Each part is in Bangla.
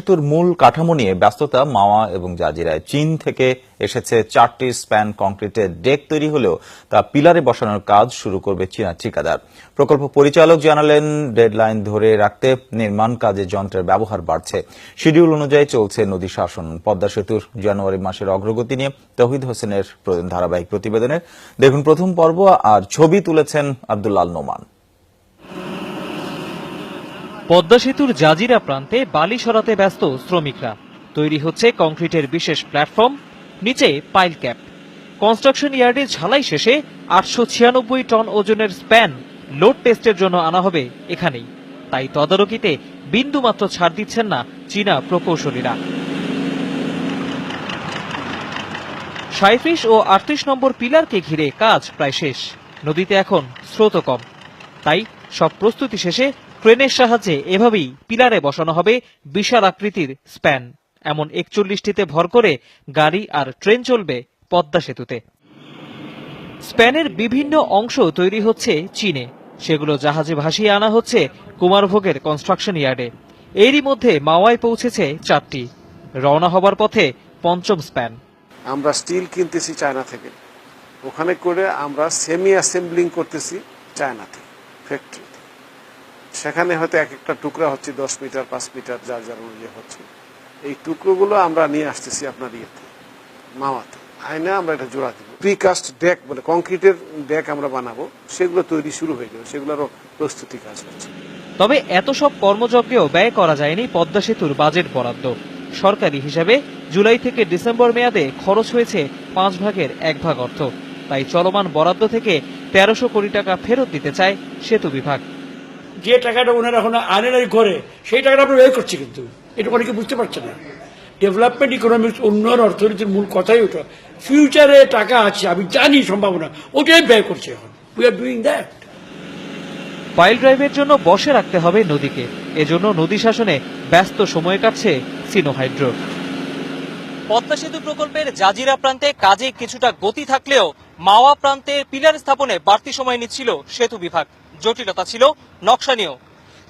সেতুর মূল কাঠামো নিয়ে ব্যস্ততা মাওয়া এবং জাজিরায়। চীন থেকে এসেছে 4টি স্প্যান কংক্রিটের ডেক তৈরি হলেও তা পিলারে বসানোর কাজ শুরু করবে চীনা ঠিকাদার। প্রকল্প পরিচালক জানালেন, ডেডলাইন ধরে রাখতে নির্মাণ কাজে যন্ত্রের ব্যবহার বাড়ছে। শিডিউল অনুযায়ী চলছে নদী শাসন। পদ্মা সেতুর জানুয়ারি মাসের অগ্রগতি নিয়ে তৌহিদ হোসেনের ধারাবাহিক প্রতিবেদনের দেখুন প্রথম পর্ব, আর ছবি তুলেছেন আব্দুল আল নোমান। পদ্মা সেতুর জাজিরা প্রান্তে বালি সরাতে ব্যস্ত শ্রমিকরা। তৈরি হচ্ছে কংক্রিটের বিশেষ প্ল্যাটফর্ম, নিচে পাইল ক্যাপ। কনস্ট্রাকশন ইয়ার্ডে ঝালাই শেষে 896 টন ওজনের স্প্যান লোড টেস্টের জন্য আনা হবে এখানেই। তাই তদারকিতে বিন্দুমাত্র ছাড় দিচ্ছেন না চীনা প্রকৌশলীরা। 37 ও 38 নম্বর পিলারকে ঘিরে কাজ প্রায় শেষ। নদীতে এখন স্রোত কম, তাই সব প্রস্তুতি শেষে ক্রেনের সাহায্যে এভাবেই পিলারে বসানো হবে বিশাল আকৃতির স্প্যান। এমন 41টিতে ভর করে গাড়ি আর ট্রেন চলবে পদ্মা সেতুতে। স্প্যানের বিভিন্ন অংশ তৈরি হচ্ছে চীনে, সেগুলো জাহাজে ভাসিয়ে আনা হচ্ছে কুমারভোগের কনস্ট্রাকশন ইয়ার্ডে। এরই মধ্যে মাওয়ায় পৌঁছেছে 4টি, রওনা হবার পথে 5ম স্প্যান। আমরা স্টিল কিনতেছি চায়না থেকে, ওখানে করে আমরা সেমি অ্যাসেম্বলিং করতেছি চায়না থেকে, ফ্যাক্টরি। সেখানে হয়তো এক একটা টুকরা হচ্ছে 10 মিটার 5 মিটার, যার যার অনুযায়ী হচ্ছে। এই টুকরোগুলো আমরা নিয়ে আসতেছি আপনার ইয়েতে, মাওয়াতে আইনে আমরা এটা জোড়া দিব। প্রিকাস্ট ডেক বলে কংক্রিটের ডেক আমরা বানাবো, সেগুলো তৈরি শুরু হয়ে যাবে, সেগুলোরও প্রস্তুতি কাজ হচ্ছে। তবে এত সব কর্মযজ্ঞেও ব্যয় করা যায়নি পদ্মা সেতুর বাজেট বরাদ্দ। সরকারি হিসাবে জুলাই থেকে ডিসেম্বর মেয়াদে খরচ হয়েছে 5 ভাগের 1 ভাগ অর্থ। তাই চলমান বরাদ্দ থেকে 1300 কোটি টাকা ফেরত দিতে চায় সেতু বিভাগ। যে টাকাটা ওনারা এখন আনেনারি করে, সেই টাকাটা আমরা ব্যয় করছি, কিন্তু এটা অনেকে বুঝতে পারছে না। ডেভেলপমেন্ট ইকোনমিক্স, উন্নয়ন অর্থনীতির মূল কথাই ওটা। ফিউচারে টাকা আছে, আমি জানি সম্ভাবনা, ওটাই ব্যয় করছে এখন। We are doing that. Pile ড্রাইভের জন্য বসে রাখতে হবে নদীকে। এজন্য নদী শাসনে ব্যস্ত সময় কাটছে সিনোহাইড্রো। পদ্মা সেতু প্রকল্পের জাজিরা প্রান্তে কাজে কিছুটা গতি থাকলেও মাওয়া প্রান্তে পিলার স্থাপনে বাড়তি সময় নিচ্ছিল সেতু বিভাগ। জটিলতা ছিল নকশা নিয়েও।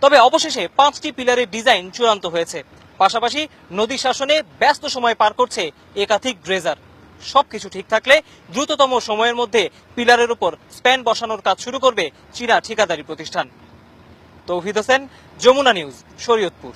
তবে অবশেষে 5টি পিলারের ডিজাইন চূড়ান্ত হয়েছে। পাশাপাশি নদী শাসনে ব্যস্ত সময় পার করছে একাধিক ড্রেজার। সবকিছু ঠিক থাকলে দ্রুততম সময়ের মধ্যে পিলারের উপর স্প্যান বসানোর কাজ শুরু করবে চীনা ঠিকাদারি প্রতিষ্ঠান। তৌহিদ হোসেন, যমুনা নিউজ, শরীয়তপুর।